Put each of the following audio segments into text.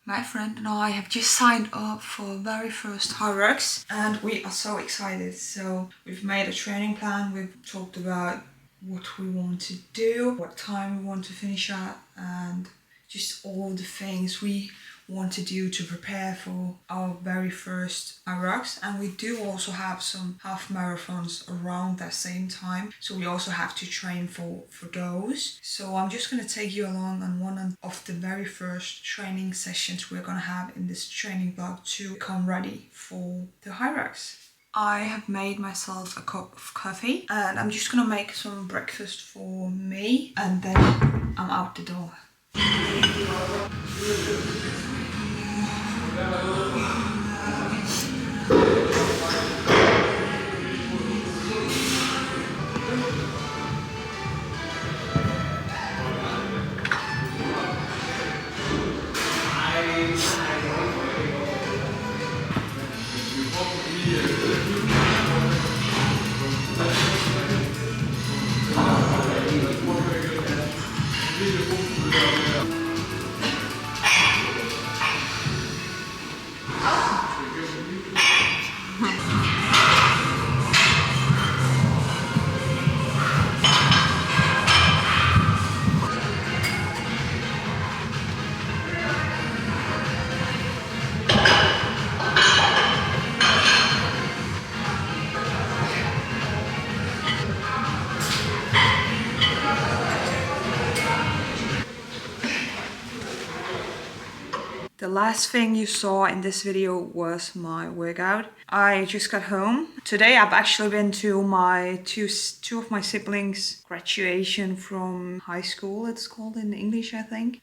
My friend and I have just signed up for very first Hyrox and we are so excited. So we've made a training plan. We've talked about what we want to do, what time we want to finish at, and just all the things we want to do to prepare for our very first Hyrox. And we do also have some half marathons around that same time, so we also have to train for those. So I'm just going to take you along on one of the very first training sessions we're going to have in this training block to become ready for the Hyrox. I have made myself a cup of coffee and I'm just gonna make some breakfast for me and then I'm out the door. The last thing you saw in this video was my workout. I just got home. Today I've actually been to my two of my siblings' graduation from high school, it's called in English, I think.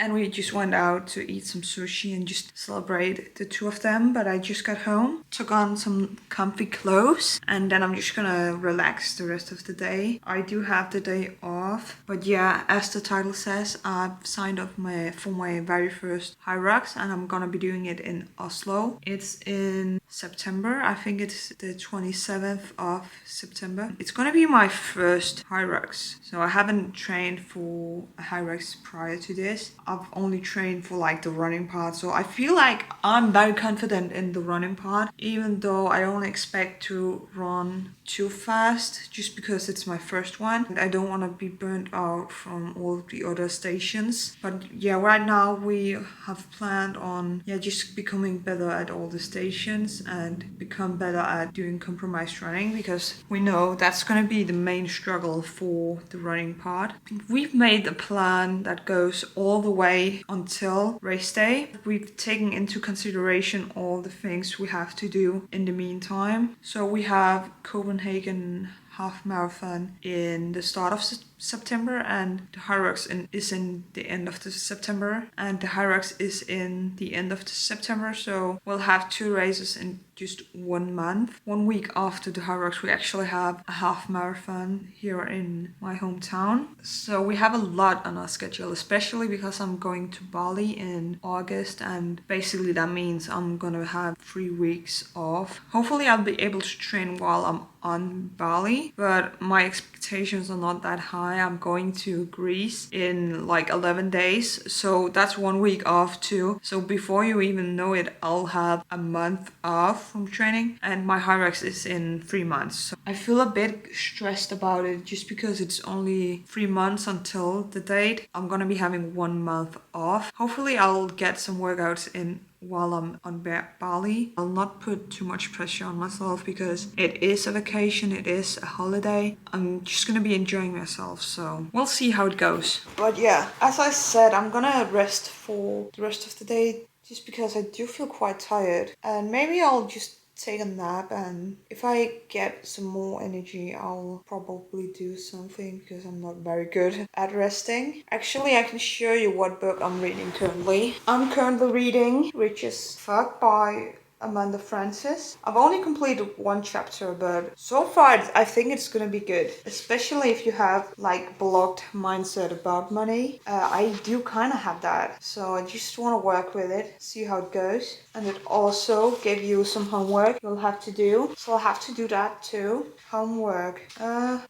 And we just went out to eat some sushi and just celebrate the two of them. But I just got home, took on some comfy clothes, and then I'm just gonna relax the rest of the day. I do have the day off, but yeah, as the title says, I've signed up for my very first Hyrox and I'm gonna be doing it in Oslo. It's in September, I think it's the 27th of September. It's gonna be my first Hyrox. So I haven't trained for a Hyrox prior to this. I've only trained for like the running part, so I feel like I'm very confident in the running part, even though I don't expect to run too fast just because it's my first one and I don't want to be burnt out from all the other stations. But yeah, right now we have planned on just becoming better at all the stations and become better at doing compromised running, because we know that's going to be the main struggle for the running part. We've made a plan that goes all the way until race day. We've taken into consideration all the things we have to do in the meantime. So we have Copenhagen half marathon in the start of September and the Hyrox is in the end of the September and the Hyrox is in the end of the September. So we'll have two races in just 1 month. 1 week after the Hyrox we actually have a half marathon here in my hometown. So we have a lot on our schedule, especially because I'm going to Bali in August and basically that means I'm gonna have 3 weeks off. Hopefully I'll be able to train while I'm on Bali, but my expectations are not that high. I'm going to Greece in like 11 days, so that's 1 week off too. So before you even know it, I'll have a month off from training and my Hyrox is in 3 months. So I feel a bit stressed about it just because it's only 3 months until the date. I'm gonna be having 1 month off. Hopefully I'll get some workouts in while I'm on Bali. I'll not put too much pressure on myself because it is a vacation, it is a holiday. I'm just gonna be enjoying myself, so we'll see how it goes. But yeah, as I said, I'm gonna rest for the rest of the day just because I do feel quite tired, and maybe I'll just take a nap, and if I get some more energy I'll probably do something because I'm not very good at resting. Actually, I can show you what book I'm reading currently. I'm currently reading Rich as Fuck by Amanda Francis. I've only completed 1 chapter, but so far I think it's gonna be good, especially if you have like blocked mindset about money. I do kind of have that, so I just want to work with it, see how it goes. And it also gave you some homework you'll have to do, so I'll have to do that too. Homework.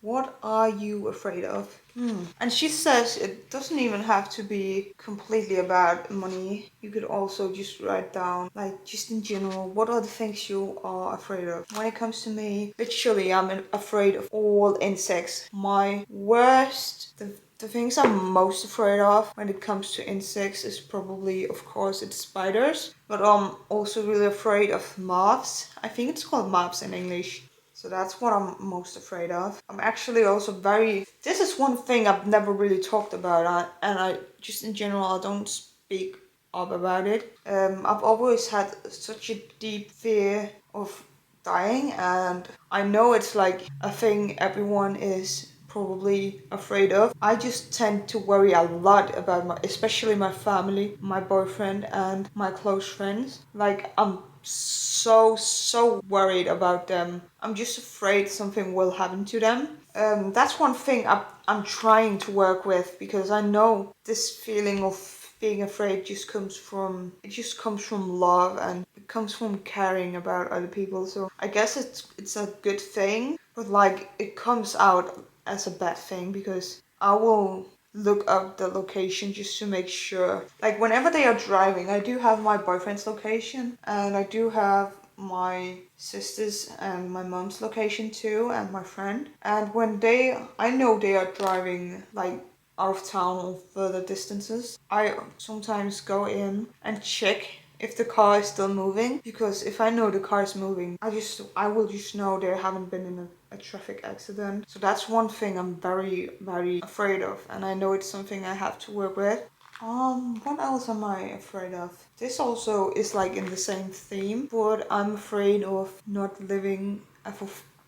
What are you afraid of? And she says it doesn't even have to be completely about money. You could also just write down, like, just in general, what are the things you are afraid of? When it comes to me, literally, I'm afraid of all insects. My worst, the things I'm most afraid of when it comes to insects is probably, of course, it's spiders. But I'm also really afraid of moths. I think it's called moths in English. So that's what I'm most afraid of. I'm actually also this is one thing I've never really talked about, and I just in general, I don't speak up about it. I've always had such a deep fear of dying, and I know it's like a thing everyone is probably afraid of. I just tend to worry a lot about especially my family, my boyfriend, and my close friends. Like, I'm so worried about them. I'm just afraid something will happen to them. That's one thing I'm trying to work with, because I know this feeling of being afraid just comes from love, and it comes from caring about other people. So I guess it's a good thing, but like, it comes out as a bad thing, because I will look up the location just to make sure. Like, whenever they are driving, I do have my boyfriend's location, and I do have my sister's and my mom's location too, and my friend. And when I know they are driving like out of town or further distances, I sometimes go in and check if the car is still moving, because if I know the car is moving, I will just know they haven't been in a traffic accident. So that's one thing I'm very afraid of, and I know it's something I have to work with. What else am I afraid of? This also is like in the same theme, but I'm afraid of not living a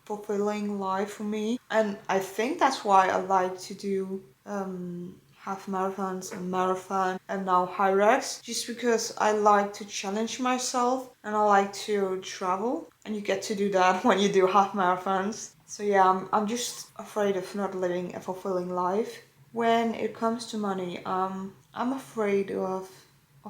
fulfilling life for me. And I think that's why I like to do half marathons and marathon and now Hyrox, just because I like to challenge myself and I like to travel, and you get to do that when you do half marathons. So yeah, I'm just afraid of not living a fulfilling life. When it comes to money, I'm afraid of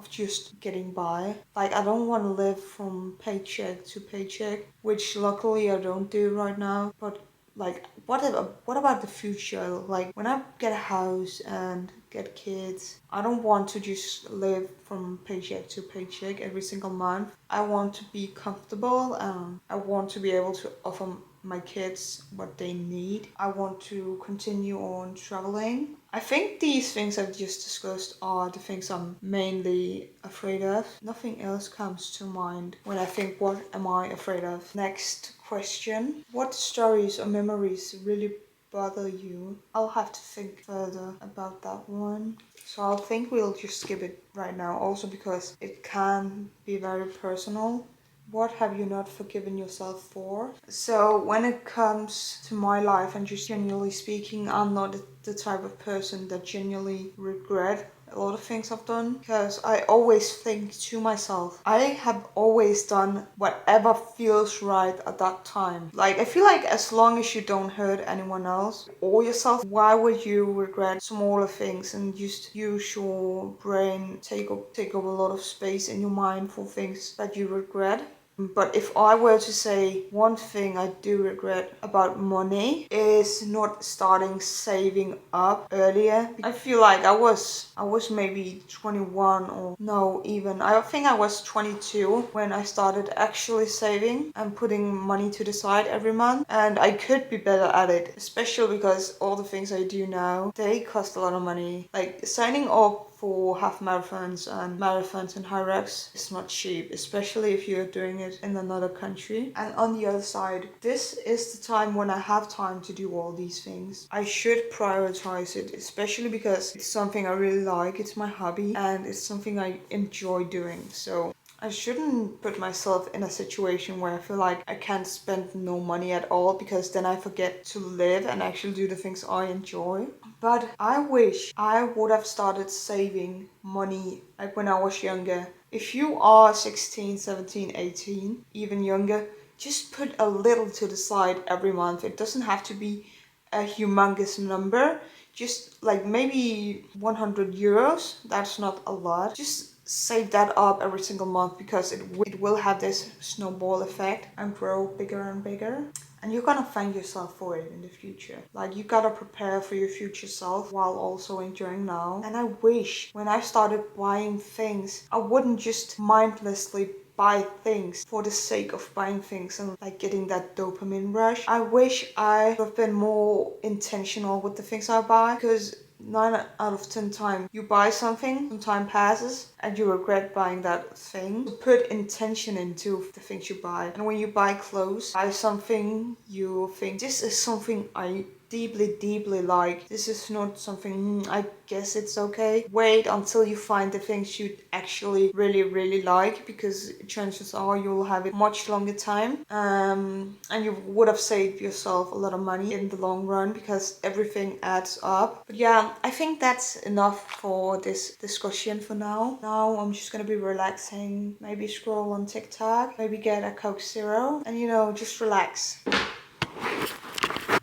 just getting by. Like, I don't want to live from paycheck to paycheck, which luckily I don't do right now. But like, what about the future? Like, when I get a house and get kids, I don't want to just live from paycheck to paycheck every single month. I want to be comfortable, and I want to be able to offer my kids what they need. I want to continue on traveling. I think these things I've just discussed are the things I'm mainly afraid of. Nothing else comes to mind when I think, what am I afraid of? Next question. What stories or memories really bother you? I'll have to think further about that one. So I think we'll just skip it right now, also because it can be very personal. What have you not forgiven yourself for? So when it comes to my life, and just genuinely speaking, I'm not the type of person that genuinely regret a lot of things I've done, because I always think to myself, I have always done whatever feels right at that time. Like, I feel like as long as you don't hurt anyone else or yourself, why would you regret smaller things and just use your brain take up a lot of space in your mind for things that you regret? But if I were to say one thing I do regret about money, is not starting saving up earlier. I feel like I was maybe 21, or no, even I think I was 22 when I started actually saving and putting money to the side every month. And I could be better at it, especially because all the things I do now, they cost a lot of money. Like, signing up for half marathons and Hyrox is not cheap, especially if you're doing it in another country. And on the other side, this is the time when I have time to do all these things. I should prioritize it, especially because it's something I really like, it's my hobby, and it's something I enjoy doing. So I shouldn't put myself in a situation where I feel like I can't spend no money at all, because then I forget to live and actually do the things I enjoy. But I wish I would have started saving money like when I was younger. If you are 16, 17, 18, even younger, just put a little to the side every month. It doesn't have to be a humongous number. Just like maybe 100 euros. That's not a lot. Just save that up every single month, because it will have this snowball effect and grow bigger and bigger. and you're gonna thank yourself for it in the future. Like, you gotta prepare for your future self while also enjoying now. And I wish when I started buying things, I wouldn't just mindlessly buy things for the sake of buying things and like getting that dopamine rush. I wish I would have been more intentional with the things I buy, because 9 out of 10 times you buy something, some time passes and you regret buying that thing. So put intention into the things you buy. And when you buy clothes, buy something you think, this is something I deeply like. This is not something, I guess it's okay. Wait until you find the things you actually really like, because chances are you'll have it much longer time. And you would have saved yourself a lot of money in the long run, because everything adds up. But yeah, I think that's enough for this discussion for now. Now I'm just gonna be relaxing, maybe scroll on TikTok, maybe get a Coke Zero, and you know, just relax.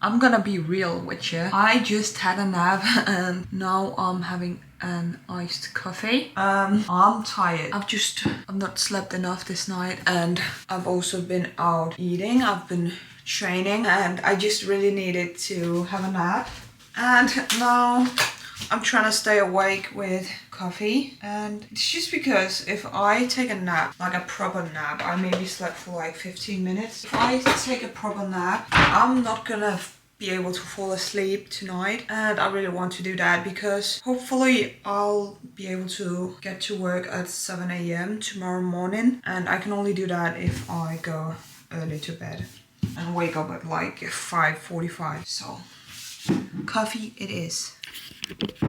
I'm gonna be real with you. I just had a nap and now I'm having an iced coffee. I'm tired. I've not slept enough this night, and I've also been out eating. I've been training, and I just really needed to have a nap. And now I'm trying to stay awake with coffee, and it's just because if I take a nap, like a proper nap, I maybe slept for like 15 minutes. If I take a proper nap, I'm not gonna be able to fall asleep tonight, and I really want to do that, because hopefully I'll be able to get to work at 7 a.m. tomorrow morning, and I can only do that if I go early to bed and wake up at like 5:45. So coffee it is.